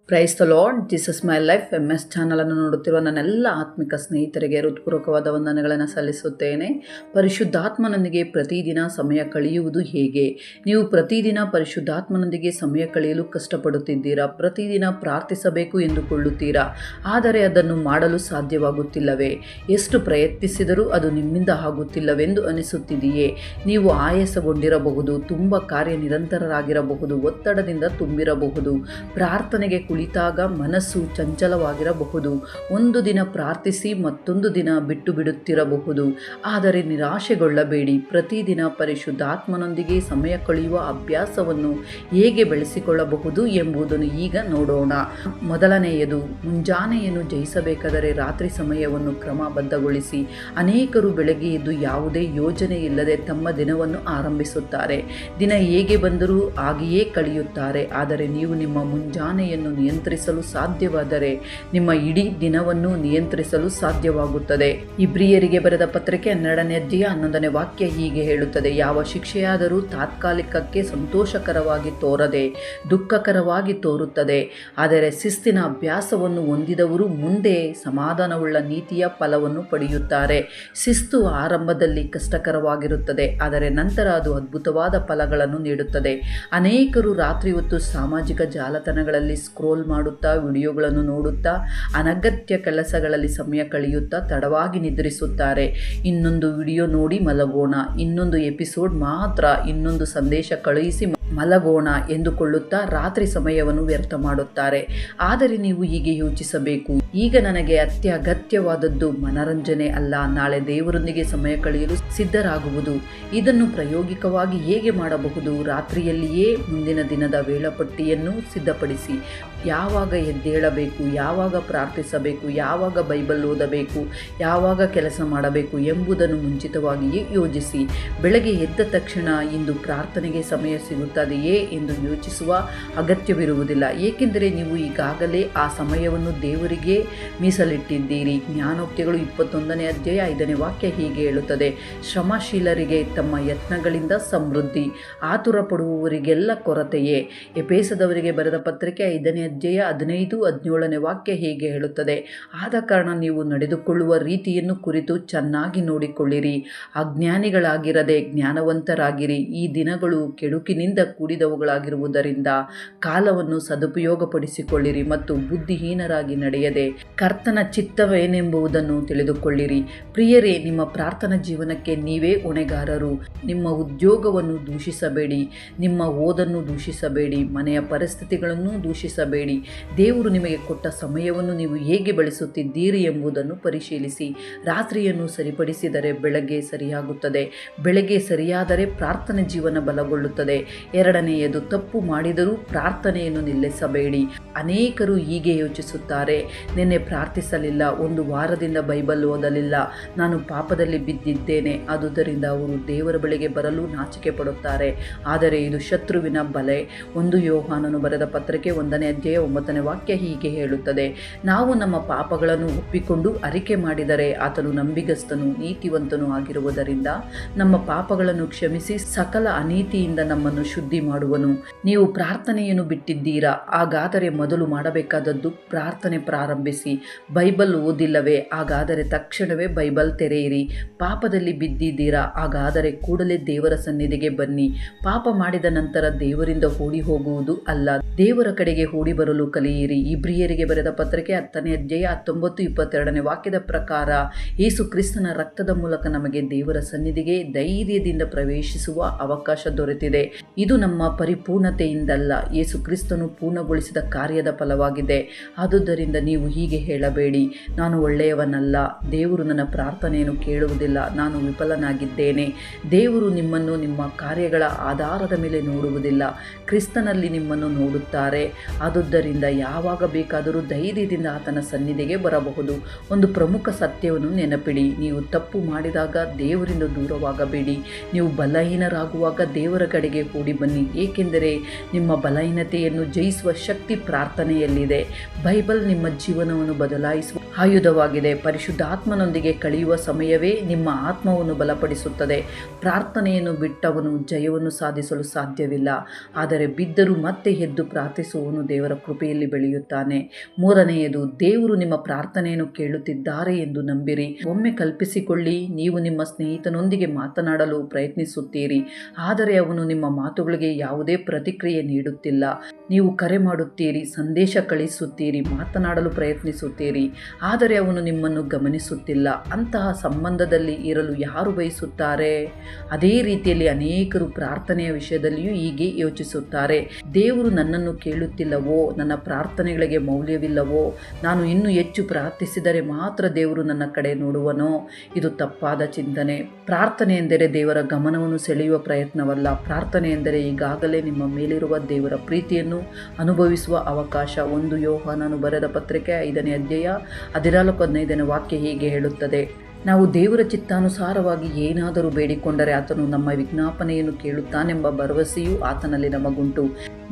Praise the lord, this is my life MS ಚಾನಲನ್ನು ನೋಡುತ್ತಿರುವ ನನ್ನೆಲ್ಲ ಆತ್ಮಿಕ ಸ್ನೇಹಿತರಿಗೆ ಹೃತ್ಪೂರ್ವಕವಾದ ವಂದನೆಗಳನ್ನು ಸಲ್ಲಿಸುತ್ತೇನೆ. ಪರಿಶುದ್ಧಾತ್ಮನೊಂದಿಗೆ ಪ್ರತಿದಿನ ಸಮಯ ಕಳೆಯುವುದು ಹೇಗೆ? ನೀವು ಪ್ರತಿದಿನ ಪರಿಶುದ್ಧಾತ್ಮನೊಂದಿಗೆ ಸಮಯ ಕಳೆಯಲು ಕಷ್ಟಪಡುತ್ತಿದ್ದೀರಾ? ಪ್ರತಿದಿನ ಪ್ರಾರ್ಥಿಸಬೇಕು ಎಂದುಕೊಳ್ಳುತ್ತೀರಾ, ಆದರೆ ಅದನ್ನು ಮಾಡಲು ಸಾಧ್ಯವಾಗುತ್ತಿಲ್ಲವೇ? ಎಷ್ಟು ಪ್ರಯತ್ನಿಸಿದರೂ ಅದು ನಿಮ್ಮಿಂದ ಆಗುತ್ತಿಲ್ಲವೆಂದು ಅನಿಸುತ್ತಿದೆಯೇ? ನೀವು ಆಯಾಸಗೊಂಡಿರಬಹುದು, ತುಂಬ ಕಾರ್ಯನಿರಂತರರಾಗಿರಬಹುದು, ಒತ್ತಡದಿಂದ ತುಂಬಿರಬಹುದು, ಪ್ರಾರ್ಥನೆಗೆ ಕುಳಿತಾಗ ಮನಸ್ಸು ಚಂಚಲವಾಗಿರಬಹುದು, ಒಂದು ದಿನ ಪ್ರಾರ್ಥಿಸಿ ಮತ್ತೊಂದು ದಿನ ಬಿಟ್ಟು ಬಿಡುತ್ತಿರಬಹುದು. ಆದರೆ ನಿರಾಶೆಗೊಳ್ಳಬೇಡಿ. ಪ್ರತಿದಿನ ಪರಿಶುದ್ಧಾತ್ಮನೊಂದಿಗೆ ಸಮಯ ಕಳೆಯುವ ಅಭ್ಯಾಸವನ್ನು ಹೇಗೆ ಬೆಳೆಸಿಕೊಳ್ಳಬಹುದು ಎಂಬುದನ್ನು ಈಗ ನೋಡೋಣ. ಮೊದಲನೆಯದು, ಮುಂಜಾನೆಯನ್ನು ಜಯಿಸಬೇಕಾದರೆ ರಾತ್ರಿ ಸಮಯವನ್ನು ಕ್ರಮಬದ್ಧಗೊಳಿಸಿ. ಅನೇಕರು ಬೆಳಗ್ಗೆ ಎದ್ದು ಯಾವುದೇ ಯೋಜನೆ ಇಲ್ಲದೆ ತಮ್ಮ ದಿನವನ್ನು ಆರಂಭಿಸುತ್ತಾರೆ. ದಿನ ಹೇಗೆ ಬಂದರೂ ಹಾಗೆಯೇ ಕಳೆಯುತ್ತಾರೆ. ಆದರೆ ನೀವು ನಿಮ್ಮ ಮುಂಜಾನೆಯನ್ನು ನಿಯಂತ್ರಿಸಲು ಸಾಧ್ಯವಾದರೆ ನಿಮ್ಮ ಇಡೀ ದಿನವನ್ನು ನಿಯಂತ್ರಿಸಲು ಸಾಧ್ಯವಾಗುತ್ತದೆ. ಇಬ್ರಿಯರಿಗೆ ಬರೆದ ಪತ್ರಿಕೆ 12ನೇ ಅಧ್ಯಾಯ 11ನೇ ವಾಕ್ಯ ಹೀಗೆ ಹೇಳುತ್ತದೆ: ಯಾವ ಶಿಕ್ಷೆಯಾದರೂ ತಾತ್ಕಾಲಿಕಕ್ಕೆ ಸಂತೋಷಕರವಾಗಿ ತೋರದೆ ದುಃಖಕರವಾಗಿ ತೋರುತ್ತದೆ, ಆದರೆ ಶಿಸ್ತಿನ ಅಭ್ಯಾಸವನ್ನು ಹೊಂದಿದವರು ಮುಂದೆ ಸಮಾಧಾನವುಳ್ಳ ನೀತಿಯ ಫಲವನ್ನು ಪಡೆಯುತ್ತಾರೆ. ಶಿಸ್ತು ಆರಂಭದಲ್ಲಿ ಕಷ್ಟಕರವಾಗಿರುತ್ತದೆ, ಆದರೆ ನಂತರ ಅದು ಅದ್ಭುತವಾದ ಫಲಗಳನ್ನು ನೀಡುತ್ತದೆ. ಅನೇಕರು ರಾತ್ರಿ ಹೊತ್ತು ಸಾಮಾಜಿಕ ಜಾಲತಾಣಗಳಲ್ಲಿ ಸ್ಕ್ರೋಲ್ ಮಾಡುತ್ತಾ, ವಿಡಿಯೋಗಳನ್ನು ನೋಡುತ್ತಾ, ಅನಗತ್ಯ ಕೆಲಸಗಳಲ್ಲಿ ಸಮಯ ಕಳೆಯುತ್ತಾ ತಡವಾಗಿ ನಿದ್ರಿಸುತ್ತಾರೆ. ಇನ್ನೊಂದು ವಿಡಿಯೋ ನೋಡಿ ಮಲಗೋಣ, ಇನ್ನೊಂದು ಎಪಿಸೋಡ್ ಮಾತ್ರ, ಇನ್ನೊಂದು ಸಂದೇಶ ಕಳುಹಿಸಿ ಮಲಗೋಣ ಎಂದುಕೊಳ್ಳುತ್ತಾ ರಾತ್ರಿ ಸಮಯವನ್ನು ವ್ಯರ್ಥ ಮಾಡುತ್ತಾರೆ. ಆದರೆ ನೀವು ಹೀಗೆ ಯೋಚಿಸಬೇಕು: ಈಗ ನನಗೆ ಅತ್ಯಗತ್ಯವಾದದ್ದು ಮನರಂಜನೆ ಅಲ್ಲ, ನಾಳೆ ದೇವರೊಂದಿಗೆ ಸಮಯ ಕಳೆಯಲು ಸಿದ್ಧರಾಗುವುದು. ಇದನ್ನು ಪ್ರಾಯೋಗಿಕವಾಗಿ ಹೇಗೆ ಮಾಡಬಹುದು? ರಾತ್ರಿಯಲ್ಲಿಯೇ ಮುಂದಿನ ದಿನದ ವೇಳಾಪಟ್ಟಿಯನ್ನು ಸಿದ್ಧಪಡಿಸಿ. ಯಾವಾಗ ಎದ್ದೇಳಬೇಕು, ಯಾವಾಗ ಪ್ರಾರ್ಥಿಸಬೇಕು, ಯಾವಾಗ ಬೈಬಲ್ ಓದಬೇಕು, ಯಾವಾಗ ಕೆಲಸ ಮಾಡಬೇಕು ಎಂಬುದನ್ನು ಮುಂಚಿತವಾಗಿಯೇ ಯೋಜಿಸಿ. ಬೆಳಗ್ಗೆ ಎದ್ದ ತಕ್ಷಣ ಇಂದು ಪ್ರಾರ್ಥನೆಗೆ ಸಮಯ ಸಿಗುತ್ತದೆಯೇ ಎಂದು ಯೋಚಿಸುವ ಅಗತ್ಯವಿರುವುದಿಲ್ಲ, ಏಕೆಂದರೆ ನೀವು ಈಗಾಗಲೇ ಆ ಸಮಯವನ್ನು ದೇವರಿಗೆ ಮೀಸಲಿಟ್ಟಿದ್ದೀರಿ. ಜ್ಞಾನೋಕ್ತಿಗಳು 21ನೇ ಅಧ್ಯಾಯ 5ನೇ ವಾಕ್ಯ ಹೀಗೆ ಹೇಳುತ್ತದೆ: ಶ್ರಮಶೀಲರಿಗೆ ತಮ್ಮ ಯತ್ನಗಳಿಂದ ಸಮೃದ್ಧಿ, ಆತುರ ಪಡುವವರಿಗೆಲ್ಲ ಕೊರತೆಯೇ. ಎಫೆಸದವರಿಗೆ ಬರೆದ ಪತ್ರಿಕೆ 5ನೇ ಅಧ್ಯಾಯ 15-17ನೇ ವಾಕ್ಯ ಹೀಗೆ ಹೇಳುತ್ತದೆ: ಆದ ಕಾರಣ ನೀವು ನಡೆದುಕೊಳ್ಳುವ ರೀತಿಯನ್ನು ಕುರಿತು ಚೆನ್ನಾಗಿ ನೋಡಿಕೊಳ್ಳಿರಿ, ಅಜ್ಞಾನಿಗಳಾಗಿರದೆ ಜ್ಞಾನವಂತರಾಗಿರಿ. ಈ ದಿನಗಳು ಕೆಡುಕಿನಿಂದ ಕೂಡಿದವುಗಳಾಗಿರುವುದರಿಂದ ಕಾಲವನ್ನು ಸದುಪಯೋಗಪಡಿಸಿಕೊಳ್ಳಿರಿ ಮತ್ತು ಬುದ್ಧಿಹೀನರಾಗಿ ನಡೆಯದೆ ಕರ್ತನ ಚಿತ್ತವೇನೆಂಬುದನ್ನು ತಿಳಿದುಕೊಳ್ಳಿರಿ. ಪ್ರಿಯರೇ, ನಿಮ್ಮ ಪ್ರಾರ್ಥನಾ ಜೀವನಕ್ಕೆ ನೀವೇ ಹೊಣೆಗಾರರು. ನಿಮ್ಮ ಉದ್ಯೋಗವನ್ನು ದೂಷಿಸಬೇಡಿ, ನಿಮ್ಮ ಓದನ್ನು ದೂಷಿಸಬೇಡಿ, ಮನೆಯ ಪರಿಸ್ಥಿತಿಗಳನ್ನು ದೂಷಿಸಬೇಡಿ. ದೇವರು ನಿಮಗೆ ಕೊಟ್ಟ ಸಮಯವನ್ನು ನೀವು ಹೇಗೆ ಬಳಸುತ್ತಿದ್ದೀರಿ ಎಂಬುದನ್ನು ಪರಿಶೀಲಿಸಿ. ರಾತ್ರಿಯನ್ನು ಸರಿಪಡಿಸಿದರೆ ಬೆಳಗ್ಗೆ ಸರಿಯಾಗುತ್ತದೆ, ಬೆಳಗ್ಗೆ ಸರಿಯಾದರೆ ಪ್ರಾರ್ಥನೆ ಜೀವನ ಬಲಗೊಳ್ಳುತ್ತದೆ. ಎರಡನೆಯದು, ತಪ್ಪು ಮಾಡಿದರೂ ಪ್ರಾರ್ಥನೆಯನ್ನು ನಿಲ್ಲಿಸಬೇಡಿ. ಅನೇಕರು ಹೀಗೆ ಯೋಚಿಸುತ್ತಾರೆ: ನಿನ್ನೆ ಪ್ರಾರ್ಥಿಸಲಿಲ್ಲ, ಒಂದು ವಾರದಿಂದ ಬೈಬಲ್ ಓದಲಿಲ್ಲ, ನಾನು ಪಾಪದಲ್ಲಿ ಬಿದ್ದಿದ್ದೇನೆ. ಆದುದರಿಂದ ಅವರು ದೇವರ ಬಳಿಗೆ ಬರಲು ನಾಚಿಕೆ ಪಡುತ್ತಾರೆ. ಆದರೆ ಇದು ಶತ್ರುವಿನ ಬಲೆ. 1 ಯೋಹಾನನು ಬರೆದ ಪತ್ರಿಕೆ 1ನೇ ಅಧ್ಯಾಯ 9ನೇ ವಾಕ್ಯ ಹೀಗೆ ಹೇಳುತ್ತದೆ: ನಾವು ನಮ್ಮ ಪಾಪಗಳನ್ನು ಒಪ್ಪಿಕೊಂಡು ಅರಿಕೆ ಮಾಡಿದರೆ ಆತನು ನಂಬಿಗಸ್ತನು ನೀತಿವಂತನೂ ಆಗಿರುವುದರಿಂದ ನಮ್ಮ ಪಾಪಗಳನ್ನು ಕ್ಷಮಿಸಿ ಸಕಲ ಅನೀತಿಯಿಂದ ನಮ್ಮನ್ನು ಶುದ್ಧಿ ಮಾಡುವನು. ನೀವು ಪ್ರಾರ್ಥನೆಯನ್ನು ಬಿಟ್ಟಿದ್ದೀರಾ? ಹಾಗಾದರೆ ಮೊದಲು ಮಾಡಬೇಕಾದದ್ದು ಪ್ರಾರ್ಥನೆ ಪ್ರಾರಂಭಿಸಿ. ಬೈಬಲ್ ಓದಿಲ್ಲವೇ? ಹಾಗಾದರೆ ತಕ್ಷಣವೇ ಬೈಬಲ್ ತೆರೆಯಿರಿ. ಪಾಪದಲ್ಲಿ ಬಿದ್ದಿದ್ದೀರಾ? ಹಾಗಾದರೆ ಕೂಡಲೇ ದೇವರ ಸನ್ನಿಧಿಗೆ ಬನ್ನಿ. ಪಾಪ ಮಾಡಿದ ನಂತರ ದೇವರಿಂದ ಓಡಿ ಹೋಗುವುದು ಅಲ್ಲ, ದೇವರ ಕಡೆಗೆ ಓಡಿ ಬರಲು ಕಲಿಯಿರಿ. ಇಬ್ರಿಯರಿಗೆ ಬರೆದ ಪತ್ರಿಕೆ 10ನೇ ಅಧ್ಯಾಯ 19-22ನೇ ವಾಕ್ಯದ ಪ್ರಕಾರ ಯೇಸು ಕ್ರಿಸ್ತನ ರಕ್ತದ ಮೂಲಕ ನಮಗೆ ದೇವರ ಸನ್ನಿಧಿಗೆ ಧೈರ್ಯದಿಂದ ಪ್ರವೇಶಿಸುವ ಅವಕಾಶ ದೊರೆತಿದೆ. ಇದು ನಮ್ಮ ಪರಿಪೂರ್ಣತೆಯಿಂದಲ್ಲ, ಯೇಸು ಕ್ರಿಸ್ತನು ಪೂರ್ಣಗೊಳಿಸಿದ ಕಾರ್ಯದ ಫಲವಾಗಿದೆ. ಆದುದರಿಂದ ನೀವು ಹೀಗೆ ಹೇಳಬೇಡಿ: ನಾನು ಒಳ್ಳೆಯವನಲ್ಲ, ದೇವರು ನನ್ನ ಪ್ರಾರ್ಥನೆಯನ್ನು ಕೇಳುವುದಿಲ್ಲ, ನಾನು ವಿಫಲನಾಗಿದ್ದೇನೆ. ದೇವರು ನಿಮ್ಮನ್ನು ನಿಮ್ಮ ಕಾರ್ಯಗಳ ಆಧಾರದ ಮೇಲೆ ನೋಡುವುದಿಲ್ಲ, ಕ್ರಿಸ್ತನಲ್ಲಿ ನಿಮ್ಮನ್ನು ನೋಡುತ್ತಾರೆ. ಆದುದರಿಂದ ಯಾವಾಗ ಬೇಕಾದರೂ ಧೈರ್ಯದಿಂದ ಆತನ ಸನ್ನಿಧಿಗೆ ಬರಬಹುದು. ಒಂದು ಪ್ರಮುಖ ಸತ್ಯವನ್ನು ನೆನಪಿಡಿ: ನೀವು ತಪ್ಪು ಮಾಡಿದಾಗ ದೇವರಿಂದ ದೂರವಾಗಬೇಡಿ. ನೀವು ಬಲಹೀನರಾಗುವಾಗ ದೇವರ ಕಡೆಗೆ ಓಡಿ ಬನ್ನಿ, ಏಕೆಂದರೆ ನಿಮ್ಮ ಬಲಹೀನತೆಯನ್ನು ಜಯಿಸುವ ಶಕ್ತಿ ಪ್ರಾರ್ಥನೆಯಲ್ಲಿದೆ. ಬೈಬಲ್ ನಿಮ್ಮ ಜೀವನವನ್ನು ಬದಲಾಯಿಸುವ ಆಯುಧವಾಗಿದೆ. ಪರಿಶುದ್ಧಾತ್ಮನೊಂದಿಗೆ ಕಳೆಯುವ ಸಮಯವೇ ನಿಮ್ಮ ಆತ್ಮವನ್ನು ಬಲಪಡಿಸುತ್ತದೆ. ಪ್ರಾರ್ಥನೆಯನ್ನು ಬಿಟ್ಟವನು ಜಯವನ್ನು ಸಾಧಿಸಲು ಸಾಧ್ಯವಿಲ್ಲ, ಆದರೆ ಬಿದ್ದರೂ ಮತ್ತೆ ಎದ್ದು ಪ್ರಾರ್ಥಿಸುವವನು ದೇವರ ಕೃಪೆಯಲ್ಲಿ ಬೆಳೆಯುತ್ತಾನೆ. ಮೂರನೆಯದು, ದೇವರು ನಿಮ್ಮ ಪ್ರಾರ್ಥನೆಯನ್ನು ಕೇಳುತ್ತಿದ್ದಾರೆ ಎಂದು ನಂಬಿರಿ. ಒಮ್ಮೆ ಕಲ್ಪಿಸಿಕೊಳ್ಳಿ, ನೀವು ನಿಮ್ಮ ಸ್ನೇಹಿತನೊಂದಿಗೆ ಮಾತನಾಡಲು ಪ್ರಯತ್ನಿಸುತ್ತೀರಿ, ಆದರೆ ಅವನು ನಿಮ್ಮ ಮಾತುಗಳಿಗೆ ಯಾವುದೇ ಪ್ರತಿಕ್ರಿಯೆ ನೀಡುತ್ತಿಲ್ಲ. ನೀವು ಕರೆ ಮಾಡುತ್ತೀರಿ, ಸಂದೇಶ ಕಳಿಸುತ್ತೀರಿ, ಮಾತನಾಡಲು ಪ್ರಯತ್ನಿಸುತ್ತೀರಿ, ಆದರೆ ಅವನು ನಿಮ್ಮನ್ನು ಗಮನಿಸುತ್ತಿಲ್ಲ. ಅಂತಹ ಸಂಬಂಧದಲ್ಲಿ ಇರಲು ಯಾರು ಬಯಸುತ್ತಾರೆ? ಅದೇ ರೀತಿಯಲ್ಲಿ ಅನೇಕರು ಪ್ರಾರ್ಥನೆಯ ವಿಷಯದಲ್ಲಿಯೂ ಹೀಗೆ ಯೋಚಿಸುತ್ತಾರೆ. ದೇವರು ನನ್ನನ್ನು ಕೇಳುತ್ತಿಲ್ಲವೋ? ನನ್ನ ಪ್ರಾರ್ಥನೆಗಳಿಗೆ ಮೌಲ್ಯವಿಲ್ಲವೋ? ನಾನು ಇನ್ನೂ ಹೆಚ್ಚು ಪ್ರಾರ್ಥಿಸಿದರೆ ಮಾತ್ರ ದೇವರು ನನ್ನ ಕಡೆ ನೋಡುವನೋ? ಇದು ತಪ್ಪಾದ ಚಿಂತನೆ. ಪ್ರಾರ್ಥನೆ ಎಂದರೆ ದೇವರ ಗಮನವನ್ನು ಸೆಳೆಯುವ ಪ್ರಯತ್ನವಲ್ಲ. ಪ್ರಾರ್ಥನೆ ಎಂದರೆ ಈಗಾಗಲೇ ನಿಮ್ಮ ಮೇಲಿರುವ ದೇವರ ಪ್ರೀತಿಯನ್ನು ಅನುಭವಿಸುವ ಅವಕಾಶ. 1 ಯೋಹಾನನು ಬರೆದ ಪತ್ರಿಕೆ 5ನೇ ಅಧ್ಯಾಯ 14-15 ವಾಕ್ಯ ಹೀಗೆ ಹೇಳುತ್ತದೆ: ನಾವು ದೇವರ ಚಿತ್ತಾನುಸಾರವಾಗಿ ಏನಾದರೂ ಬೇಡಿಕೊಂಡರೆ ಆತನು ನಮ್ಮ ವಿಜ್ಞಾಪನೆಯನ್ನು ಕೇಳುತ್ತಾನೆಂಬ ಭರವಸೆಯೂ ಆತನಲ್ಲಿ ನಮಗುಂಟು.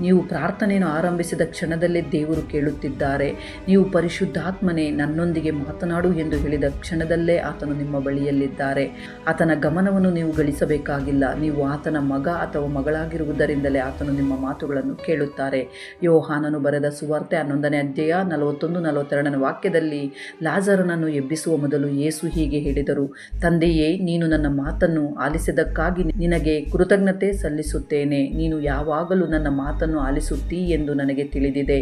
ನೀವು ಪ್ರಾರ್ಥನೆಯನ್ನು ಆರಂಭಿಸಿದ ಕ್ಷಣದಲ್ಲೇ ದೇವರು ಕೇಳುತ್ತಿದ್ದಾರೆ. ನೀವು ಪರಿಶುದ್ಧಾತ್ಮನೇ ನನ್ನೊಂದಿಗೆ ಮಾತನಾಡು ಎಂದು ಹೇಳಿದ ಕ್ಷಣದಲ್ಲೇ ಆತನು ನಿಮ್ಮ ಬಳಿಯಲ್ಲಿದ್ದಾರೆ. ಆತನ ಗಮನವನ್ನು ನೀವು ಗಳಿಸಬೇಕಾಗಿಲ್ಲ. ನೀವು ಆತನ ಮಗ ಅಥವಾ ಮಗಳಾಗಿರುವುದರಿಂದಲೇ ಆತನು ನಿಮ್ಮ ಮಾತುಗಳನ್ನು ಕೇಳುತ್ತಾರೆ. ಯೋಹಾನನು ಬರೆದ ಸುವಾರ್ತೆ 11ನೇ ಅಧ್ಯಾಯ 41-42 ವಾಕ್ಯದಲ್ಲಿ ಲಾಜರನನ್ನು ಎಬ್ಬಿಸುವ ಮೊದಲು ಯೇಸು ಹೀಗೆ ಹೇಳಿದರು: ತಂದೆಯೇ, ನೀನು ನನ್ನ ಮಾತನ್ನು ಆಲಿಸಿದ್ದಕ್ಕಾಗಿ ನಿನಗೆ ಕೃತಜ್ಞತೆ ಸಲ್ಲಿಸುತ್ತೇನೆ. ನೀನು ಯಾವಾಗಲೂ ನನ್ನ ಮಾತನ್ನು ಆಲಿಸುತ್ತೀ ಎಂದು ನನಗೆ ತಿಳಿದಿದೆ.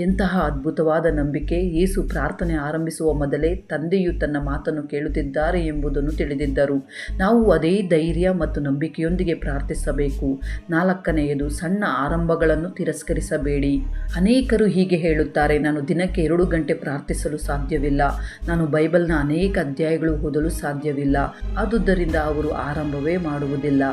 ಎಂತಹ ಅದ್ಭುತವಾದ ನಂಬಿಕೆ! ಯೇಸು ಪ್ರಾರ್ಥನೆ ಆರಂಭಿಸುವ ಮೊದಲೇ ತಂದೆಯು ತನ್ನ ಮಾತನ್ನು ಕೇಳುತ್ತಿದ್ದಾರೆ ಎಂಬುದನ್ನು ತಿಳಿದಿದ್ದರು. ನಾವು ಅದೇ ಧೈರ್ಯ ಮತ್ತು ನಂಬಿಕೆಯೊಂದಿಗೆ ಪ್ರಾರ್ಥಿಸಬೇಕು. 4ನೆಯದು, ಸಣ್ಣ ಆರಂಭಗಳನ್ನು ತಿರಸ್ಕರಿಸಬೇಡಿ. ಅನೇಕರು ಹೀಗೆ ಹೇಳುತ್ತಾರೆ: ನಾನು ದಿನಕ್ಕೆ 2 ಗಂಟೆ ಪ್ರಾರ್ಥಿಸಲು ಸಾಧ್ಯವಿಲ್ಲ, ನಾನು ಬೈಬಲ್ನ ಅನೇಕ ಅಧ್ಯಾಯಗಳು ಓದಲು ಸಾಧ್ಯವಿಲ್ಲ. ಆದುದರಿಂದ ಅವರು ಆರಂಭವೇ ಮಾಡುವುದಿಲ್ಲ.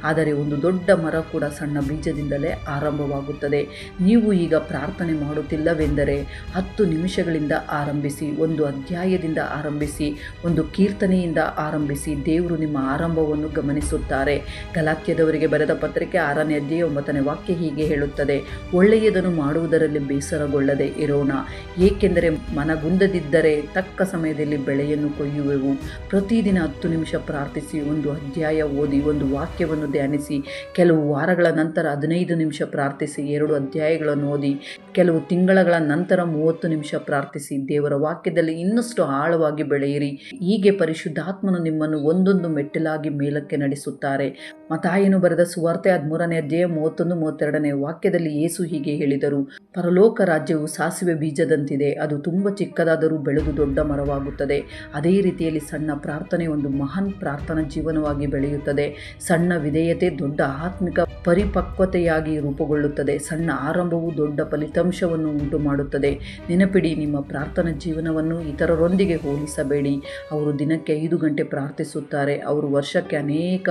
ಆದರೆ ಒಂದು ದೊಡ್ಡ ಮರ ಕೂಡ ಸಣ್ಣ ಬೀಜದಿಂದಲೇ ಆರಂಭವಾಗುತ್ತದೆ. ನೀವು ಈಗ ಪ್ರಾರ್ಥನೆ ಮಾಡುತ್ತಿಲ್ಲವೆಂದರೆ 10 ನಿಮಿಷಗಳಿಂದ ಆರಂಭಿಸಿ, 1 ಅಧ್ಯಾಯದಿಂದ ಆರಂಭಿಸಿ, 1 ಕೀರ್ತನೆಯಿಂದ ಆರಂಭಿಸಿ. ದೇವರು ನಿಮ್ಮ ಆರಂಭವನ್ನು ಗಮನಿಸುತ್ತಾರೆ. ಗಲಾತ್ಯದವರಿಗೆ ಬರೆದ ಪತ್ರಿಕೆ 6ನೇ ಅಧ್ಯಾಯ 9ನೇ ವಾಕ್ಯ ಹೀಗೆ ಹೇಳುತ್ತದೆ: ಒಳ್ಳೆಯದನ್ನು ಮಾಡುವುದರಲ್ಲಿ ಬೇಸರಗೊಳ್ಳದೆ ಇರೋಣ, ಏಕೆಂದರೆ ಮನಗುಂದದಿದ್ದರೆ ತಕ್ಕ ಸಮಯದಲ್ಲಿ ಬೆಳೆಯನ್ನು ಕೊಯ್ಯುವೆವು. ಪ್ರತಿದಿನ 10 ನಿಮಿಷ ಪ್ರಾರ್ಥಿಸಿ, 1 ಅಧ್ಯಾಯ ಓದಿ, 1 ವಾಕ್ಯವನ್ನು ಧ್ಯಾನಿಸಿ. ಕೆಲವು ವಾರಗಳ ನಂತರ 15 ನಿಮಿಷ ಪ್ರಾರ್ಥಿಸಿ, 2 ಅಧ್ಯಾಯಗಳನ್ನು ಓದಿ. ಕೆಲವು ತಿಂಗಳ ನಂತರ 30 ನಿಮಿಷ ಪ್ರಾರ್ಥಿಸಿ. ದೇವರ ವಾಕ್ಯದಲ್ಲಿ ಇನ್ನಷ್ಟು ಆಳವಾಗಿ ಬೆಳೆಯಿರಿ. ಹೀಗೆ ಪರಿಶುದ್ಧಾತ್ಮನು ನಿಮ್ಮನ್ನು ಒಂದೊಂದು ಮೆಟ್ಟಿಲಾಗಿ ಮೇಲಕ್ಕೆ ನಡೆಸುತ್ತಾರೆ. ಮತ್ತಾಯನು ಬರೆದ ಸುವಾರ್ತೆ 13ನೇ ಅಧ್ಯಾಯ 31-32 ವಾಕ್ಯದಲ್ಲಿ ಯೇಸು ಹೀಗೆ ಹೇಳಿದರು: ಪರಲೋಕ ರಾಜ್ಯವು ಸಾಸಿವೆ ಬೀಜದಂತಿದೆ. ಅದು ತುಂಬ ಚಿಕ್ಕದಾದರೂ ಬೆಳೆದು ದೊಡ್ಡ ಮರವಾಗುತ್ತದೆ. ಅದೇ ರೀತಿಯಲ್ಲಿ ಸಣ್ಣ ಪ್ರಾರ್ಥನೆ ಒಂದು ಮಹಾನ್ ಪ್ರಾರ್ಥನಾ ಜೀವನವಾಗಿ ಬೆಳೆಯುತ್ತದೆ. ಸಣ್ಣ ವಿಧೇಯತೆ ದೊಡ್ಡ ಆತ್ಮಿಕ ಪರಿಪಕ್ವತೆಯಾಗಿ ರೂಪುಗೊಳ್ಳುತ್ತದೆ. ಸಣ್ಣ ಆರಂಭವು ದೊಡ್ಡ ಫಲಿತಾಂಶವನ್ನು ಉಂಟು ಮಾಡುತ್ತದೆ. ನೆನಪಿಡಿ, ನಿಮ್ಮ ಪ್ರಾರ್ಥನಾ ಜೀವನವನ್ನು ಇತರರೊಂದಿಗೆ ಹೋಲಿಸಬೇಡಿ. ಅವರು ದಿನಕ್ಕೆ 5 ಗಂಟೆ ಪ್ರಾರ್ಥಿಸುತ್ತಾರೆ, ಅವರು ವರ್ಷಕ್ಕೆ ಅನೇಕ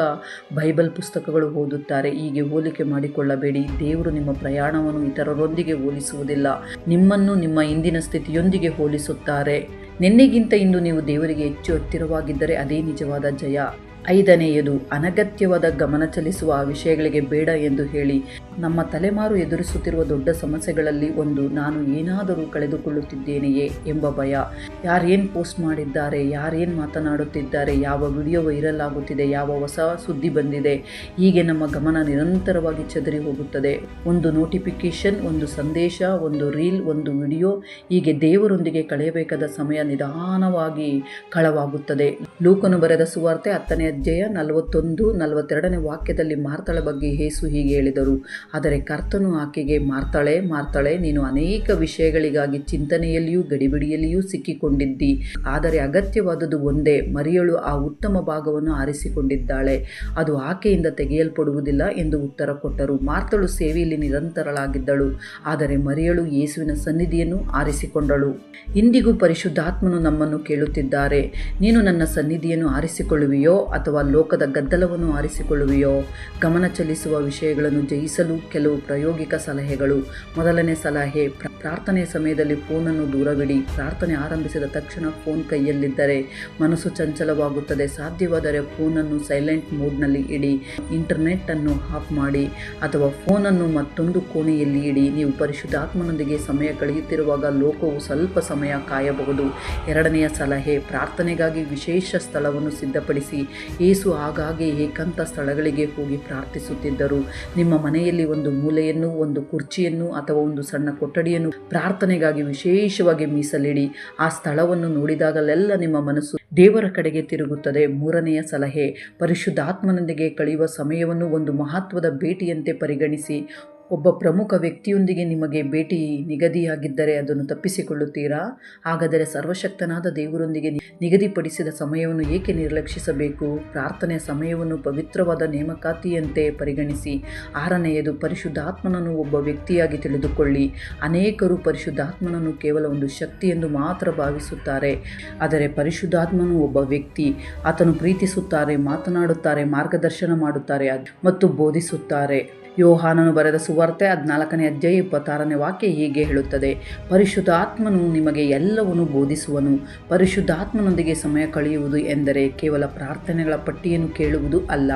ಬೈಬಲ್ ಪುಸ್ತಕಗಳು ಓದುತ್ತಾರೆ. ಹೀಗೆ ಹೋಲಿಕೆ ಮಾಡಿಕೊಳ್ಳಬೇಡಿ. ದೇವರು ನಿಮ್ಮ ಪ್ರಯಾಣವನ್ನು ಇತರರೊಂದಿಗೆ ಹೋಲಿಸುವುದಿಲ್ಲ, ನಿಮ್ಮನ್ನು ನಿಮ್ಮ ಇಂದಿನ ಸ್ಥಿತಿಯೊಂದಿಗೆ ಹೋಲಿಸುತ್ತಾರೆ. ನಿನ್ನೆಗಿಂತ ಇಂದು ನೀವು ದೇವರಿಗೆ ಹೆಚ್ಚು ಹತ್ತಿರವಾಗಿದ್ದರೆ ಅದೇ ನಿಜವಾದ ಜಯ. 5ನೆಯದು, ಅನಗತ್ಯವಾದ ಗಮನ ಚಲಿಸುವ ಆ ವಿಷಯಗಳಿಗೆ ಬೇಡ ಎಂದು ಹೇಳಿ. ನಮ್ಮ ತಲೆಮಾರು ಎದುರಿಸುತ್ತಿರುವ ದೊಡ್ಡ ಸಮಸ್ಯೆಗಳಲ್ಲಿ ಒಂದು, ನಾನು ಏನಾದರೂ ಕಳೆದುಕೊಳ್ಳುತ್ತಿದ್ದೇನೆಯೇ ಎಂಬ ಭಯ. ಯಾರೇನು ಪೋಸ್ಟ್ ಮಾಡಿದ್ದಾರೆ, ಯಾರೇನು ಮಾತನಾಡುತ್ತಿದ್ದಾರೆ, ಯಾವ ವಿಡಿಯೋ ವೈರಲ್ ಆಗುತ್ತಿದೆ, ಯಾವ ಹೊಸ ಸುದ್ದಿ ಬಂದಿದೆ, ಹೀಗೆ ನಮ್ಮ ಗಮನ ನಿರಂತರವಾಗಿ ಚದರಿ ಹೋಗುತ್ತದೆ. ಒಂದು ನೋಟಿಫಿಕೇಶನ್, ಒಂದು ಸಂದೇಶ, ಒಂದು ರೀಲ್, ಒಂದು ವಿಡಿಯೋ, ಹೀಗೆ ದೇವರೊಂದಿಗೆ ಕಳೆಯಬೇಕಾದ ಸಮಯ ನಿಧಾನವಾಗಿ ಕಳವಾಗುತ್ತದೆ. ಲೂಕನು ಬರೆದ ಸುವಾರ್ತೆ 10ನೇ ಅಧ್ಯಾಯ 41-42 ವಾಕ್ಯದಲ್ಲಿ ಮಾರ್ತಳ ಬಗ್ಗೆ ಯೇಸು ಹೀಗೆ ಹೇಳಿದರು: ಆದರೆ ಕರ್ತನು ಆಕೆಗೆ, ಮಾರ್ತಳೆ, ಮಾರ್ತಳೆ, ನೀನು ಅನೇಕ ವಿಷಯಗಳಿಗಾಗಿ ಚಿಂತನೆಯಲ್ಲಿಯೂ ಗಡಿಬಿಡಿಯಲ್ಲಿಯೂ ಸಿಕ್ಕಿಕೊಂಡಿದ್ದಿ. ಆದರೆ ಅಗತ್ಯವಾದುದು ಒಂದೇ, ಮರಿಯಳು ಆ ಉತ್ತಮ ಭಾಗವನ್ನು ಆರಿಸಿಕೊಂಡಿದ್ದಾಳೆ, ಅದು ಆಕೆಯಿಂದ ತೆಗೆಯಲ್ಪಡುವುದಿಲ್ಲ ಎಂದು ಉತ್ತರ ಕೊಟ್ಟರು. ಮಾರ್ತಳು ಸೇವೆಯಲ್ಲಿ ನಿರಂತರಳಾಗಿದ್ದಳು, ಆದರೆ ಮರಿಯಳು ಯೇಸುವಿನ ಸನ್ನಿಧಿಯನ್ನು ಆರಿಸಿಕೊಂಡಳು. ಇಂದಿಗೂ ಪರಿಶುದ್ಧಾತ್ಮನು ನಮ್ಮನ್ನು ಕೇಳುತ್ತಿದ್ದಾರೆ: ನೀನು ನನ್ನ ಸನ್ನಿಧಿಯನ್ನು ಆರಿಸಿಕೊಳ್ಳುವಿಯೋ ಅಥವಾ ಲೋಕದ ಗದ್ದಲವನ್ನು ಆರಿಸಿಕೊಳ್ಳುವೆಯೋ? ಗಮನ ಚಲಿಸುವ ವಿಷಯಗಳನ್ನು ಜಯಿಸಲು ಕೆಲವು ಪ್ರಾಯೋಗಿಕ ಸಲಹೆಗಳು. ಮೊದಲನೇ ಸಲಹೆ, ಪ್ರಾರ್ಥನೆಯ ಸಮಯದಲ್ಲಿ ಫೋನನ್ನು ದೂರವಿಡಿ. ಪ್ರಾರ್ಥನೆ ಆರಂಭಿಸಿದ ತಕ್ಷಣ ಫೋನ್ ಕೈಯಲ್ಲಿದ್ದರೆ ಮನಸ್ಸು ಚಂಚಲವಾಗುತ್ತದೆ. ಸಾಧ್ಯವಾದರೆ ಫೋನನ್ನು ಸೈಲೆಂಟ್ ಮೋಡ್ನಲ್ಲಿ ಇಡಿ. ಇಂಟರ್ನೆಟ್ಟನ್ನು ಆಫ್ ಮಾಡಿ ಅಥವಾ ಫೋನನ್ನು ಮತ್ತೊಂದು ಕೋಣೆಯಲ್ಲಿ ಇಡಿ. ನೀವು ಪರಿಶುದ್ಧಾತ್ಮನೊಂದಿಗೆ ಸಮಯ ಕಳೆಯುತ್ತಿರುವಾಗ ಲೋಕವು ಸ್ವಲ್ಪ ಸಮಯ ಕಾಯಬಹುದು. ಎರಡನೆಯ ಸಲಹೆ, ಪ್ರಾರ್ಥನೆಗಾಗಿ ವಿಶೇಷ ಸ್ಥಳವನ್ನು ಸಿದ್ಧಪಡಿಸಿ. ಯೇಸು ಆಗಾಗ್ಗೆ ಏಕಾಂತ ಸ್ಥಳಗಳಿಗೆ ಹೋಗಿ ಪ್ರಾರ್ಥಿಸುತ್ತಿದ್ದರು. ನಿಮ್ಮ ಮನೆಯಲ್ಲಿ ಒಂದು ಮೂಲೆಯನ್ನು, ಒಂದು ಕುರ್ಚಿಯನ್ನು ಅಥವಾ ಒಂದು ಸಣ್ಣ ಕೊಠಡಿಯನ್ನು ಪ್ರಾರ್ಥನೆಗಾಗಿ ವಿಶೇಷವಾಗಿ ಮೀಸಲಿಡಿ. ಆ ಸ್ಥಳವನ್ನು ನೋಡಿದಾಗಲೆಲ್ಲ ನಿಮ್ಮ ಮನಸ್ಸು ದೇವರ ಕಡೆಗೆ ತಿರುಗುತ್ತದೆ. ಮೂರನೆಯ ಸಲಹೆ, ಪರಿಶುದ್ಧಾತ್ಮನೊಂದಿಗೆ ಕಳೆಯುವ ಸಮಯವನ್ನು ಒಂದು ಮಹತ್ವದ ಭೇಟಿಯಂತೆ ಪರಿಗಣಿಸಿ. ಒಬ್ಬ ಪ್ರಮುಖ ವ್ಯಕ್ತಿಯೊಂದಿಗೆ ನಿಮಗೆ ಭೇಟಿ ನಿಗದಿಯಾಗಿದ್ದರೆ ಅದನ್ನು ತಪ್ಪಿಸಿಕೊಳ್ಳುತ್ತೀರಾ? ಹಾಗಾದರೆ ಸರ್ವಶಕ್ತನಾದ ದೇವರೊಂದಿಗೆ ನಿಗದಿಪಡಿಸಿದ ಸಮಯವನ್ನು ಏಕೆ ನಿರ್ಲಕ್ಷಿಸಬೇಕು? ಪ್ರಾರ್ಥನೆಯ ಸಮಯವನ್ನು ಪವಿತ್ರವಾದ ನೇಮಕಾತಿಯಂತೆ ಪರಿಗಣಿಸಿ. ಆರನೆಯದು, ಪರಿಶುದ್ಧಾತ್ಮನನ್ನು ಒಬ್ಬ ವ್ಯಕ್ತಿಯಾಗಿ ತಿಳಿದುಕೊಳ್ಳಿ. ಅನೇಕರು ಪರಿಶುದ್ಧಾತ್ಮನನ್ನು ಕೇವಲ ಒಂದು ಶಕ್ತಿ ಎಂದು ಮಾತ್ರ ಭಾವಿಸುತ್ತಾರೆ. ಆದರೆ ಪರಿಶುದ್ಧಾತ್ಮನು ಒಬ್ಬ ವ್ಯಕ್ತಿ. ಆತನು ಪ್ರೀತಿಸುತ್ತಾರೆ, ಮಾತನಾಡುತ್ತಾರೆ, ಮಾರ್ಗದರ್ಶನ ಮಾಡುತ್ತಾರೆ ಮತ್ತು ಬೋಧಿಸುತ್ತಾರೆ. ಯೋಹಾನನು ಬರೆದ ಸುವಾರ್ತೆ 14ನೇ ಅಧ್ಯಾಯ 26ನೇ ವಾಕ್ಯ ಹೀಗೆ ಹೇಳುತ್ತದೆ, ಪರಿಶುದ್ಧಾತ್ಮನು ನಿಮಗೆ ಎಲ್ಲವನ್ನೂ ಬೋಧಿಸುವನು. ಪರಿಶುದ್ಧಾತ್ಮನೊಂದಿಗೆ ಸಮಯ ಕಳೆಯುವುದು ಎಂದರೆ ಕೇವಲ ಪ್ರಾರ್ಥನೆಗಳ ಪಟ್ಟಿಯನ್ನು ಕೇಳುವುದು ಅಲ್ಲ.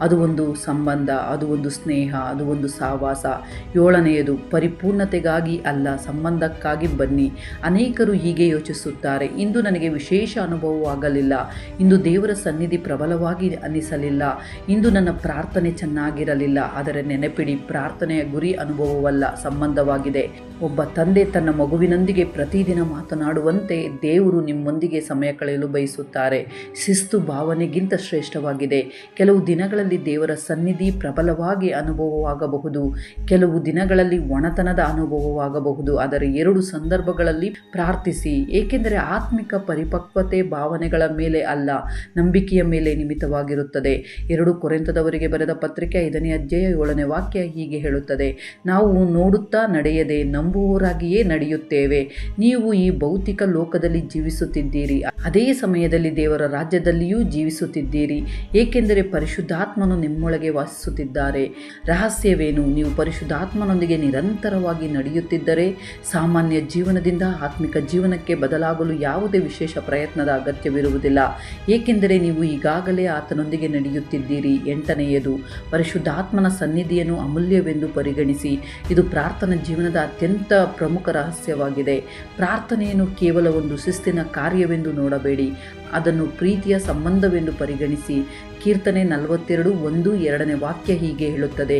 ಅದು ಒಂದು ಸಂಬಂಧ, ಅದು ಒಂದು ಸ್ನೇಹ, ಅದು ಒಂದು ಸಹವಾಸ. ಏಳನೆಯದು, ಪರಿಪೂರ್ಣತೆಗಾಗಿ ಅಲ್ಲ, ಸಂಬಂಧಕ್ಕಾಗಿ ಬನ್ನಿ. ಅನೇಕರು ಹೀಗೆ ಯೋಚಿಸುತ್ತಾರೆ, ಇಂದು ನನಗೆ ವಿಶೇಷ ಅನುಭವವಾಗಲಿಲ್ಲ, ಇಂದು ದೇವರ ಸನ್ನಿಧಿ ಪ್ರಬಲವಾಗಿ ಅನಿಸಲಿಲ್ಲ, ಇಂದು ನನ್ನ ಪ್ರಾರ್ಥನೆ ಚೆನ್ನಾಗಿರಲಿಲ್ಲ. ಆದರೆ ನೆನಪಿಡಿ, ಪ್ರಾರ್ಥನೆಯ ಗುರಿ ಅನುಭವವಲ್ಲ, ಸಂಬಂಧವಾಗಿದೆ. ಒಬ್ಬ ತಂದೆ ತನ್ನ ಮಗುವಿನೊಂದಿಗೆ ಪ್ರತಿದಿನ ಮಾತನಾಡುವಂತೆ ದೇವರು ನಿಮ್ಮೊಂದಿಗೆ ಸಮಯ ಕಳೆಯಲು ಬಯಸುತ್ತಾರೆ. ಶಿಸ್ತು ಭಾವನೆಗಿಂತ ಶ್ರೇಷ್ಠವಾಗಿದೆ. ಕೆಲವು ದಿನಗಳಲ್ಲಿ ದೇವರ ಸನ್ನಿಧಿ ಪ್ರಬಲವಾಗಿ ಅನುಭವವಾಗಬಹುದು, ಕೆಲವು ದಿನಗಳಲ್ಲಿ ಒಣತನದ ಅನುಭವವಾಗಬಹುದು. ಆದರೆ ಎರಡು ಸಂದರ್ಭಗಳಲ್ಲಿ ಪ್ರಾರ್ಥಿಸಿ, ಏಕೆಂದರೆ ಆತ್ಮಿಕ ಪರಿಪಕ್ವತೆ ಭಾವನೆಗಳ ಮೇಲೆ ಅಲ್ಲ, ನಂಬಿಕೆಯ ಮೇಲೆ ನಿಮಿತ್ತವಾಗಿರುತ್ತದೆ. 2 ಕೊರಿಂಥದವರಿಗೆ ಬರೆದ ಪತ್ರಿಕೆ 5ನೇ ಅಧ್ಯಾಯ 7ನೇ ವಾಕ್ಯ ಹೀಗೆ ಹೇಳುತ್ತದೆ, ನಾವು ನೋಡುತ್ತಾ ನಡೆಯದೆ ನಂಬುವವರಾಗಿಯೇ ನಡೆಯುತ್ತೇವೆ. ನೀವು ಈ ಭೌತಿಕ ಲೋಕದಲ್ಲಿ ಜೀವಿಸುತ್ತಿದ್ದೀರಿ, ಅದೇ ಸಮಯದಲ್ಲಿ ದೇವರ ರಾಜ್ಯದಲ್ಲಿಯೂ ಜೀವಿಸುತ್ತಿದ್ದೀರಿ, ಏಕೆಂದರೆ ಪರಿಶುದ್ಧಾತ್ಮನು ನಿಮ್ಮೊಳಗೆ ವಾಸಿಸುತ್ತಿದ್ದಾರೆ. ರಹಸ್ಯವೇನು? ನೀವು ಪರಿಶುದ್ಧಾತ್ಮನೊಂದಿಗೆ ನಿರಂತರವಾಗಿ ನಡೆಯುತ್ತಿದ್ದರೆ ಸಾಮಾನ್ಯ ಜೀವನದಿಂದ ಆತ್ಮಿಕ ಜೀವನಕ್ಕೆ ಬದಲಾಗಲು ಯಾವುದೇ ವಿಶೇಷ ಪ್ರಯತ್ನದ ಅಗತ್ಯವಿರುವುದಿಲ್ಲ, ಏಕೆಂದರೆ ನೀವು ಈಗಾಗಲೇ ಆತನೊಂದಿಗೆ ನಡೆಯುತ್ತಿದ್ದೀರಿ. 8ನೇಯದು, ಪರಿಶುದ್ಧಾತ್ಮನ ಸನ್ನಿಧಿಯನ್ನು ಅಮೂಲ್ಯವೆಂದು ಪರಿಗಣಿಸಿ. ಇದು ಪ್ರಾರ್ಥನಾ ಜೀವನದ ಅತ್ಯಂತ ಪ್ರಮುಖ ರಹಸ್ಯವಾಗಿದೆ. ಪ್ರಾರ್ಥನೆಯನ್ನು ಕೇವಲ ಒಂದು ಶಿಸ್ತಿನ ಕಾರ್ಯವೆಂದು ನೋಡಬೇಡಿ, ಅದನ್ನು ಪ್ರೀತಿಯ ಸಂಬಂಧವೆಂದು ಪರಿಗಣಿಸಿ. ಕೀರ್ತನೆ 42:1-2ನೇ ವಾಕ್ಯ ಹೀಗೆ ಹೇಳುತ್ತದೆ,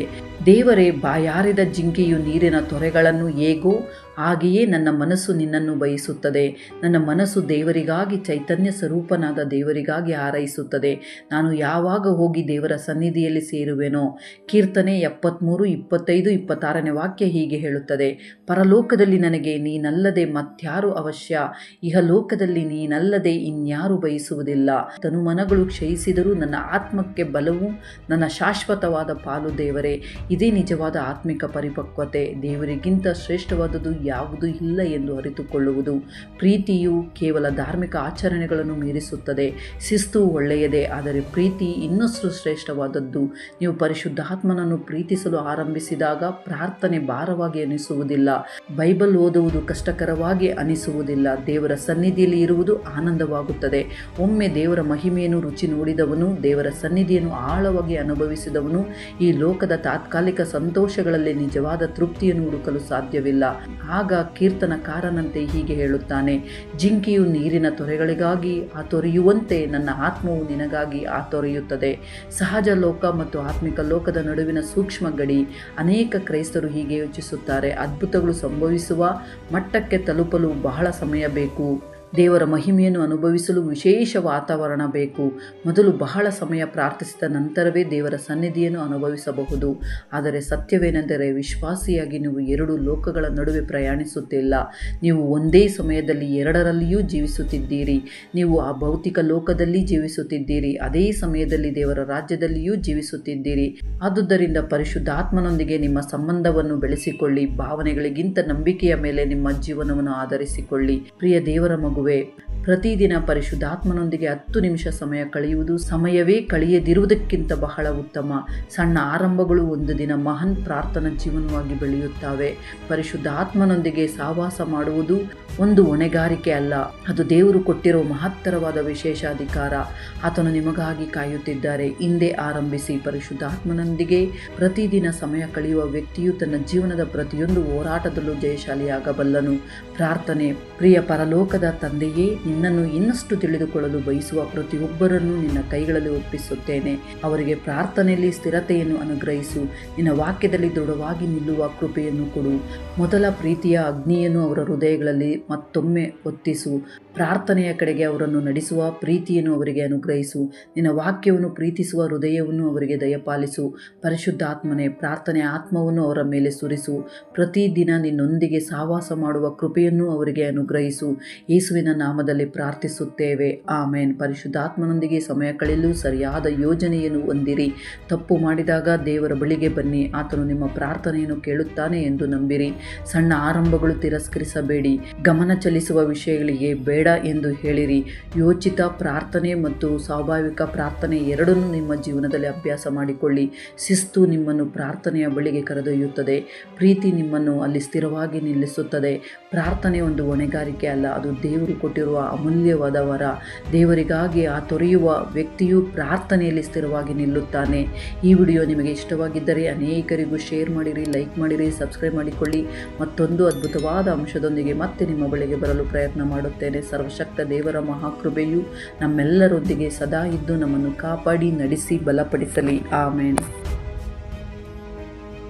ದೇವರೇ, ಬಾಯಾರಿದ ಜಿಂಕೆಯು ನೀರಿನ ತೊರೆಗಳನ್ನು ಹೇಗೋ ಹಾಗೆಯೇ ನನ್ನ ಮನಸ್ಸು ನಿನ್ನನ್ನು ಬಯಸುತ್ತದೆ. ನನ್ನ ಮನಸ್ಸು ದೇವರಿಗಾಗಿ, ಚೈತನ್ಯ ಸ್ವರೂಪನಾದ ದೇವರಿಗಾಗಿ ಹಾರೈಸುತ್ತದೆ. ನಾನು ಯಾವಾಗ ಹೋಗಿ ದೇವರ ಸನ್ನಿಧಿಯಲ್ಲಿ ಸೇರುವೆನೋ? ಕೀರ್ತನೆ 73:25-26ನೇ ವಾಕ್ಯ ಹೀಗೆ ಹೇಳುತ್ತದೆ, ಪರಲೋಕದಲ್ಲಿ ನನಗೆ ನೀನಲ್ಲದೆ ಮತ್ಯಾರು ಅವಶ್ಯ, ಇಹಲೋಕದಲ್ಲಿ ನೀನಲ್ಲದೆ ಇನ್ಯಾರು ಬಯಸುವುದಿಲ್ಲ. ತನುಮನಗಳು ಕ್ಷಯಿಸಿದರೂ ನನ್ನ ಆತ್ಮಕ್ಕೆ ಬಲವು, ನನ್ನ ಶಾಶ್ವತವಾದ ಪಾಲು ದೇವರೇ. ಇದೇ ನಿಜವಾದ ಆತ್ಮಿಕ ಪರಿಪಕ್ವತೆ. ದೇವರಿಗಿಂತ ಶ್ರೇಷ್ಠವಾದುದು ಯಾವುದೂ ಇಲ್ಲ ಎಂದು ಅರಿತುಕೊಳ್ಳುವುದು. ಪ್ರೀತಿಯು ಕೇವಲ ಧಾರ್ಮಿಕ ಆಚರಣೆಗಳನ್ನು ಮೀರಿಸುತ್ತದೆ. ಶಿಸ್ತು ಒಳ್ಳೆಯದೇ, ಆದರೆ ಪ್ರೀತಿ ಇನ್ನಷ್ಟು ಶ್ರೇಷ್ಠವಾದದ್ದು. ನೀವು ಪರಿಶುದ್ಧಾತ್ಮನನ್ನು ಪ್ರೀತಿಸಲು ಆರಂಭಿಸಿದಾಗ ಪ್ರಾರ್ಥನೆ ಭಾರವಾಗಿ ಅನಿಸುವುದಿಲ್ಲ, ಬೈಬಲ್ ಓದುವುದು ಕಷ್ಟಕರವಾಗಿ ಅನಿಸುವುದಿಲ್ಲ, ದೇವರ ಸನ್ನಿಧಿಯಲ್ಲಿ ಇರುವುದು ಆನಂದವಾಗುತ್ತದೆ. ಒಮ್ಮೆ ದೇವರ ಮಹಿಮೆಯನ್ನು ರುಚಿ ನೋಡಿದವನು, ದೇವರ ಸನ್ನಿಧಿಯನ್ನು ಆಳವಾಗಿ ಅನುಭವಿಸಿದವನು ಈ ಲೋಕದ ತಾತ್ಕಾಲಿಕ ಸಂತೋಷಗಳಲ್ಲಿ ನಿಜವಾದ ತೃಪ್ತಿಯನ್ನು ಹುಡುಕಲು ಸಾಧ್ಯವಿಲ್ಲ. ಆಗ ಕೀರ್ತನಕಾರನಂತೆ ಹೀಗೆ ಹೇಳುತ್ತಾನೆ, ಜಿಂಕೆಯು ನೀರಿನ ತೊರೆಗಳಿಗಾಗಿ ಆತೊರೆಯುವಂತೆ ನನ್ನ ಆತ್ಮವು ನಿನಗಾಗಿ ಆತೊರೆಯುತ್ತದೆ. ಸಹಜ ಲೋಕ ಮತ್ತು ಆತ್ಮಿಕ ಲೋಕದ ನಡುವಿನ ಸೂಕ್ಷ್ಮ ಗಡಿ. ಅನೇಕ ಕ್ರೈಸ್ತರು ಹೀಗೆ ಯೋಚಿಸುತ್ತಾರೆ, ಅದ್ಭುತಗಳು ಸಂಭವಿಸುವ ಮಟ್ಟಕ್ಕೆ ತಲುಪಲು ಬಹಳ ಸಮಯ ಬೇಕು, ದೇವರ ಮಹಿಮೆಯನ್ನು ಅನುಭವಿಸಲು ವಿಶೇಷ ವಾತಾವರಣ ಬೇಕು, ಮೊದಲು ಬಹಳ ಸಮಯ ಪ್ರಾರ್ಥಿಸಿದ ನಂತರವೇ ದೇವರ ಸನ್ನಿಧಿಯನ್ನು ಅನುಭವಿಸಬಹುದು. ಆದರೆ ಸತ್ಯವೇನೆಂದರೆ, ವಿಶ್ವಾಸಿಯಾಗಿ ನೀವು 2 ಲೋಕಗಳ ನಡುವೆ ಪ್ರಯಾಣಿಸುತ್ತಿಲ್ಲ, ನೀವು ಒಂದೇ ಸಮಯದಲ್ಲಿ ಎರಡರಲ್ಲಿಯೂ ಜೀವಿಸುತ್ತಿದ್ದೀರಿ. ನೀವು ಆ ಭೌತಿಕ ಲೋಕದಲ್ಲಿ ಜೀವಿಸುತ್ತಿದ್ದೀರಿ, ಅದೇ ಸಮಯದಲ್ಲಿ ದೇವರ ರಾಜ್ಯದಲ್ಲಿಯೂ ಜೀವಿಸುತ್ತಿದ್ದೀರಿ. ಆದುದರಿಂದ ಪರಿಶುದ್ಧಾತ್ಮನೊಂದಿಗೆ ನಿಮ್ಮ ಸಂಬಂಧವನ್ನು ಬೆಳೆಸಿಕೊಳ್ಳಿ. ಭಾವನೆಗಳಿಗಿಂತ ನಂಬಿಕೆಯ ಮೇಲೆ ನಿಮ್ಮ ಜೀವನವನ್ನು ಆಧರಿಸಿಕೊಳ್ಳಿ. ಪ್ರಿಯ ದೇವರ ಮಗುವೆ, ಪ್ರತಿದಿನ ಪರಿಶುದ್ಧಾತ್ಮನೊಂದಿಗೆ 10 ನಿಮಿಷ ಸಮಯ ಕಳೆಯುವುದು ಸಮಯವೇ ಕಳೆಯದಿರುವುದಕ್ಕಿಂತ ಬಹಳ ಉತ್ತಮ. ಸಣ್ಣ ಆರಂಭಗಳು ಒಂದು ದಿನ ಮಹಾನ್ ಪ್ರಾರ್ಥನಾ ಜೀವನವಾಗಿ ಬೆಳೆಯುತ್ತವೆ. ಪರಿಶುದ್ಧಾತ್ಮನೊಂದಿಗೆ ಸಹವಾಸ ಮಾಡುವುದು ಒಂದು ಹೊಣೆಗಾರಿಕೆ ಅಲ್ಲ, ಅದು ದೇವರು ಕೊಟ್ಟಿರುವ ಮಹತ್ತರವಾದ ವಿಶೇಷ ಅಧಿಕಾರ. ಆತನು ನಿಮಗಾಗಿ ಕಾಯುತ್ತಿದ್ದಾರೆ. ಹಿಂದೆ ಆರಂಭಿಸಿ. ಪರಿಶುದ್ಧಾತ್ಮನೊಂದಿಗೆ ಪ್ರತಿದಿನ ಸಮಯ ಕಳೆಯುವ ವ್ಯಕ್ತಿಯು ತನ್ನ ಜೀವನದ ಪ್ರತಿಯೊಂದು ಹೋರಾಟದಲ್ಲೂ ಜಯಶಾಲಿಯಾಗಬಲ್ಲನು. ಪ್ರಾರ್ಥನೆ. ಪ್ರಿಯ ಪರಲೋಕದ ತಂದೆಯೇ, ನಿನ್ನನ್ನು ಇನ್ನಷ್ಟು ತಿಳಿದುಕೊಳ್ಳಲು ಬಯಸುವ ಪ್ರತಿಯೊಬ್ಬರನ್ನು ನಿನ್ನ ಕೈಗಳಲ್ಲಿ ಒಪ್ಪಿಸುತ್ತೇನೆ. ಅವರಿಗೆ ಪ್ರಾರ್ಥನೆಯಲ್ಲಿ ಸ್ಥಿರತೆಯನ್ನು ಅನುಗ್ರಹಿಸು. ನಿನ್ನ ವಾಕ್ಯದಲ್ಲಿ ದೃಢವಾಗಿ ನಿಲ್ಲುವ ಕೃಪೆಯನ್ನು ಕೊಡು. ಮೊದಲ ಪ್ರೀತಿಯ ಅಗ್ನಿಯನ್ನು ಅವರ ಹೃದಯಗಳಲ್ಲಿ ಮತ್ತೊಮ್ಮೆ ಹೊತ್ತಿಸು. ಪ್ರಾರ್ಥನೆಯ ಕಡೆಗೆ ಅವರನ್ನು ನಡೆಸುವ ಪ್ರೀತಿಯನ್ನು ಅವರಿಗೆ ಅನುಗ್ರಹಿಸು. ನಿನ್ನ ವಾಕ್ಯವನ್ನು ಪ್ರೀತಿಸುವ ಹೃದಯವನ್ನು ಅವರಿಗೆ ದಯಪಾಲಿಸು. ಪರಿಶುದ್ಧಾತ್ಮನೇ, ಪ್ರಾರ್ಥನೆಯ ಆತ್ಮವನ್ನು ಅವರ ಮೇಲೆ ಸುರಿಸು. ಪ್ರತಿದಿನ ನಿನ್ನೊಂದಿಗೆ ಸಹವಾಸ ಮಾಡುವ ಕೃಪೆಯನ್ನು ಅವರಿಗೆ ಅನುಗ್ರಹಿಸು. ಯೇಸುವಿನ ನಾಮದಲ್ಲಿ ಪ್ರಾರ್ಥಿಸುತ್ತೇವೆ, ಆಮೇನ್. ಪರಿಶುದ್ಧಾತ್ಮನೊಂದಿಗೆ ಸಮಯ ಕಳೆಯಲು ಸರಿಯಾದ ಯೋಜನೆಯನ್ನು ಹೊಂದಿರಿ. ತಪ್ಪು ಮಾಡಿದಾಗ ದೇವರ ಬಳಿಗೆ ಬನ್ನಿ. ಆತನು ನಿಮ್ಮ ಪ್ರಾರ್ಥನೆಯನ್ನು ಕೇಳುತ್ತಾನೆ ಎಂದು ನಂಬಿರಿ. ಸಣ್ಣ ಆರಂಭಗಳು ತಿರಸ್ಕರಿಸಬೇಡಿ. ಗಮನ ಚಲಿಸುವ ವಿಷಯಗಳಿಗೆ ಬೇಡ ಎಂದು ಹೇಳಿರಿ. ಯೋಚಿತ ಪ್ರಾರ್ಥನೆ ಮತ್ತು ಸ್ವಾಭಾವಿಕ ಪ್ರಾರ್ಥನೆ ಎರಡನ್ನೂ ನಿಮ್ಮ ಜೀವನದಲ್ಲಿ ಅಭ್ಯಾಸ ಮಾಡಿಕೊಳ್ಳಿ. ಶಿಸ್ತು ನಿಮ್ಮನ್ನು ಪ್ರಾರ್ಥನೆಯ ಬಳಿಗೆ ಕರೆದೊಯ್ಯುತ್ತದೆ. ಪ್ರೀತಿ ನಿಮ್ಮನ್ನು ಅಲ್ಲಿ ಸ್ಥಿರವಾಗಿ ನಿಲ್ಲಿಸುತ್ತದೆ. ಪ್ರಾರ್ಥನೆ ಒಂದು ಹೊಣೆಗಾರಿಕೆ ಅಲ್ಲ, ಅದು ದೇವರು ಕೊಟ್ಟಿರುವ ಅಮೂಲ್ಯವಾದ ವರ. ದೇವರಿಗಾಗಿ ತೊರೆಯುವ ವ್ಯಕ್ತಿಯು ಪ್ರಾರ್ಥನೆಯಲ್ಲಿ ಸ್ಥಿರವಾಗಿ ನಿಲ್ಲುತ್ತಾನೆ. ಈ ವಿಡಿಯೋ ನಿಮಗೆ ಇಷ್ಟವಾಗಿದ್ದರೆ ಅನೇಕರಿಗೂ ಶೇರ್ ಮಾಡಿರಿ, ಲೈಕ್ ಮಾಡಿರಿ, ಸಬ್ಸ್ಕ್ರೈಬ್ ಮಾಡಿಕೊಳ್ಳಿ. ಮತ್ತೊಂದು ಅದ್ಭುತವಾದ ಅಂಶದೊಂದಿಗೆ ಮತ್ತೆ ನಿಮ್ಮ ಬಳಿಗೆ ಬರಲು ಪ್ರಯತ್ನ ಮಾಡುತ್ತೇನೆ. ಸರ್ವಶಕ್ತ ದೇವರ ಮಹಾಕೃಪೆಯು ನಮ್ಮೆಲ್ಲರೊಂದಿಗೆ ಸದಾ ಇದ್ದು ನಮ್ಮನ್ನು ಕಾಪಾಡಿ ನಡೆಸಿ ಬಲಪಡಿಸಲಿ. ಆಮೇನ್.